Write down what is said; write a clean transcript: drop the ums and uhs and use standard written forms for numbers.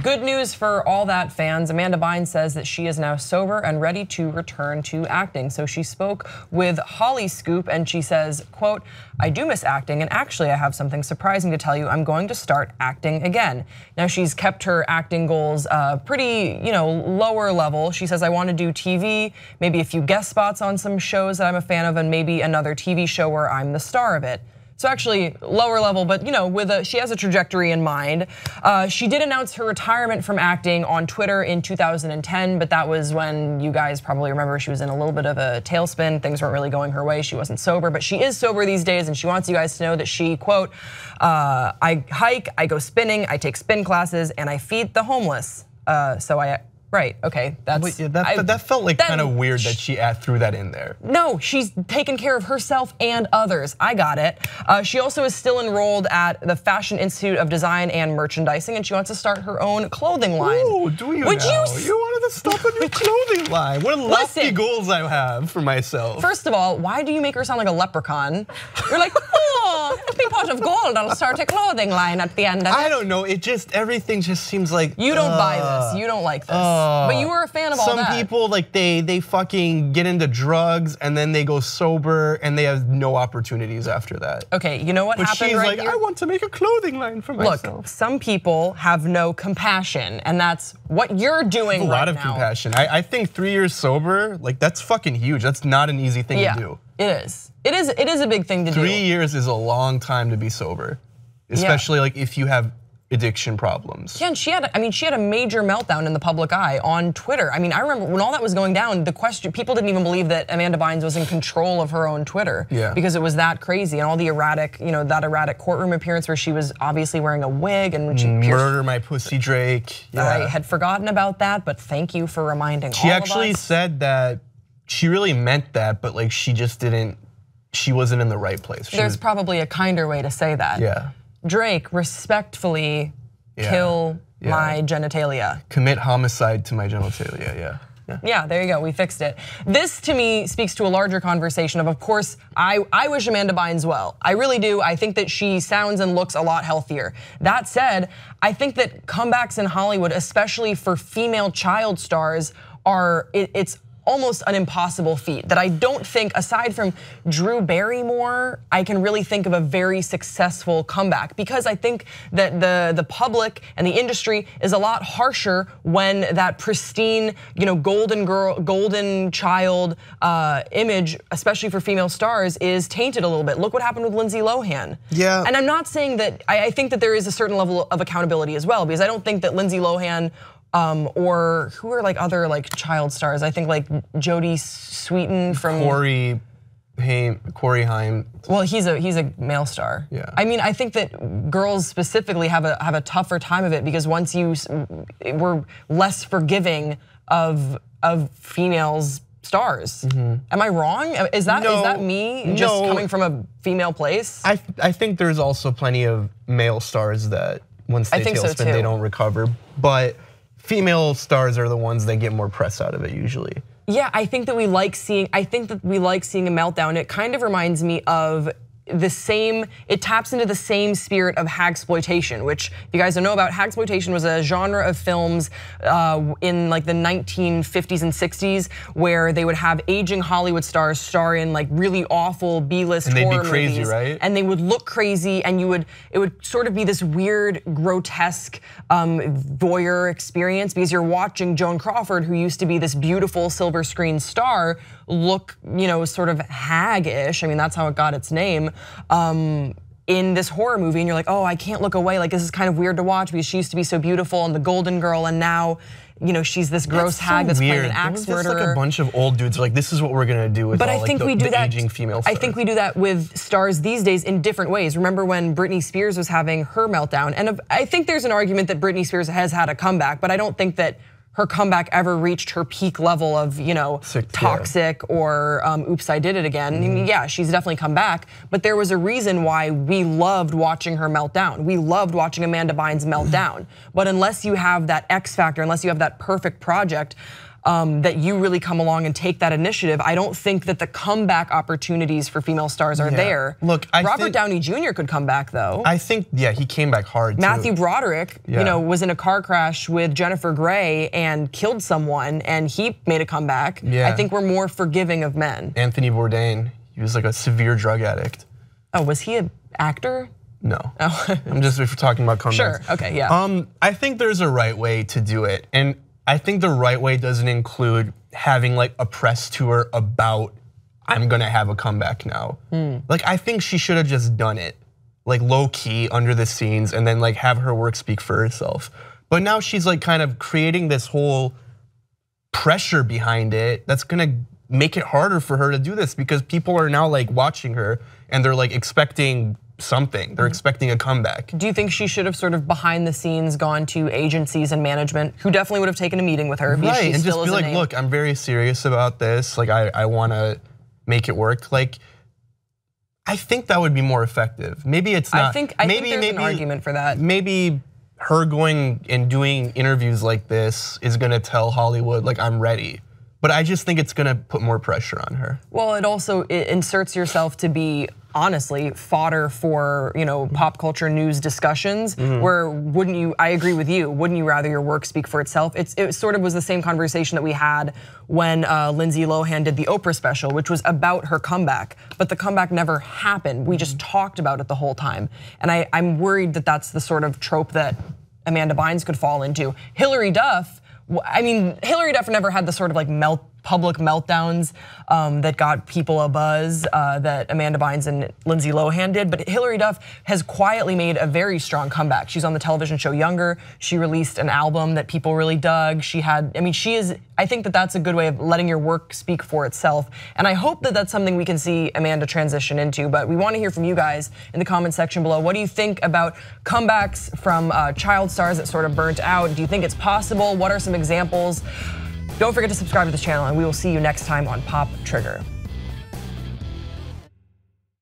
Good news for all that fans. Amanda Bynes says that she is now sober and ready to return to acting. So she spoke with Holly Scoop and she says, quote, "I do miss acting and actually I have something surprising to tell you. I'm going to start acting again." Now she's kept her acting goals pretty, lower level. She says, "I want to do TV, maybe a few guest spots on some shows that I'm a fan of and maybe another TV show where I'm the star of it." So actually lower level, but she has a trajectory in mind. She did announce her retirement from acting on Twitter in 2010, but that was when you guys probably remember she was in a little bit of a tailspin. Things weren't really going her way. She wasn't sober, but she is sober these days, and she wants you guys to know that she, quote, "I hike, I go spinning, I take spin classes, and I feed the homeless." Right, okay, that felt like kind of weird that she threw that in there. No, she's taken care of herself and others. I got it. She also is still enrolled at the Fashion Institute of Design and Merchandising, and she wants to start her own clothing line. Ooh, do you now? You wanted to start a new clothing line. What lofty goals I have for myself. First of all, why do you make her sound like a leprechaun? You're like, oh, a big pot of gold, I'll start a clothing line at the end of it. I don't know, everything just seems like. You don't buy this, you don't like this. But you were a fan of all that. Some people, like they fucking get into drugs and then they go sober and they have no opportunities after that. Okay, you know what happened right here? I want to make a clothing line for myself. Look, some people have no compassion, and that's what you're doing right now. A lot of compassion. I think 3 years sober, like that's fucking huge. That's not an easy thing to do. It is. It is a big thing to do. 3 years is a long time to be sober, especially like if you have addiction problems. Yeah, and she had a major meltdown in the public eye on Twitter. I mean, I remember when all that was going down, people didn't even believe that Amanda Bynes was in control of her own Twitter. Yeah. Because it was that crazy, and all the erratic, that erratic courtroom appearance where she was obviously wearing a wig and when she murder my pussy Drake. Yeah. I had forgotten about that, but thank you for reminding all of us. She actually said that she really meant that, but like she wasn't in the right place. There's probably a kinder way to say that. Yeah. Drake, respectfully kill my genitalia. Commit homicide to my genitalia, Yeah, there you go, we fixed it. This to me speaks to a larger conversation of course, I wish Amanda Bynes well. I really do, I think that she sounds and looks a lot healthier. That said, I think that comebacks in Hollywood, especially for female child stars, it's almost an impossible feat that I don't think, aside from Drew Barrymore, I can really think of a very successful comeback, because I think that the public and the industry is a lot harsher when that pristine, golden child image, especially for female stars, is tainted a little bit. Look what happened with Lindsay Lohan. Yeah. And I'm not saying that, I think that there is a certain level of accountability as well, because I don't think that Lindsay Lohan or who are like other like child stars? I think like Jodie Sweetin from Corey Haim. Well, he's a male star. Yeah. I mean, I think that girls specifically have a tougher time of it, because once we're less forgiving of females stars. Am I wrong? Is that me just coming from a female place? I think there's also plenty of male stars that once they tailspin, they don't recover, but female stars are the ones that get more press out of it usually. Yeah, I think that we like seeing a meltdown. It kind of reminds me of it taps into the same spirit of hagsploitation, which if you guys don't know about, hagsploitation was a genre of films in like the 1950s and 60s where they would have aging Hollywood stars star in like really awful B-list horror movies. And they'd be crazy, right? And they would look crazy, and it would sort of be this weird, grotesque voyeur experience, because you're watching Joan Crawford, who used to be this beautiful silver screen star, look, sort of hag-ish. I mean, that's how it got its name. In this horror movie, and you're like, oh, I can't look away. Like, this is kind of weird to watch, because she used to be so beautiful and the golden girl, and now, she's this gross hag that's playing an axe murderer. Like a bunch of old dudes like, this is what we're gonna do with all like the aging female stars. I think we do that with stars these days in different ways. Remember when Britney Spears was having her meltdown? And I think there's an argument that Britney Spears has had a comeback, but I don't think that her comeback ever reached her peak level of, toxic or oops, I did it again. Yeah, she's definitely come back, but there was a reason why we loved watching her melt down. We loved watching Amanda Bynes melt down. But unless you have that X factor, unless you have that perfect project, that you really come along and take that initiative. I don't think that the comeback opportunities for female stars are there. Look, Robert Downey Jr. could come back though. I think, yeah, he came back hard too. Matthew Broderick, was in a car crash with Jennifer Grey and killed someone, and he made a comeback. Yeah. I think we're more forgiving of men. Anthony Bourdain, he was like a severe drug addict. Oh, was he an actor? No. Oh. I'm just, if we're talking about comebacks. Sure, okay, yeah. I think there's a right way to do it. And I think the right way doesn't include having like a press tour about, I'm gonna have a comeback now. Like, I think she should have just done it, like low key under the scenes, and then like have her work speak for herself. But now she's like kind of creating this whole pressure behind it that's gonna make it harder for her to do this, because people are now like watching her and they're like expecting something. They're expecting a comeback. Do you think she should have sort of behind the scenes gone to agencies and management who definitely would have taken a meeting with her? Right, and just be like, look, I'm very serious about this. Like, I wanna make it work. Like, I think that would be more effective. Maybe it's not. I think there's an argument for that. Maybe her going and doing interviews like this is gonna tell Hollywood, like, I'm ready. But I just think it's gonna put more pressure on her. Well, it inserts yourself to be, honestly, fodder for pop culture news discussions. Where wouldn't you? I agree with you. Wouldn't you rather your work speak for itself? It sort of was the same conversation that we had when Lindsay Lohan did the Oprah special, which was about her comeback, but the comeback never happened. We just talked about it the whole time, and I'm worried that that's the sort of trope that Amanda Bynes could fall into. Hillary Duff. I mean, Hillary Duff never had the sort of like public meltdowns that got people abuzz that Amanda Bynes and Lindsay Lohan did. But Hillary Duff has quietly made a very strong comeback. She's on the television show Younger. She released an album that people really dug. I think that that's a good way of letting your work speak for itself. And I hope that that's something we can see Amanda transition into. But we want to hear from you guys in the comment section below. What do you think about comebacks from child stars that sort of burnt out? Do you think it's possible? What are some examples? Don't forget to subscribe to this channel, and we will see you next time on Pop Trigger.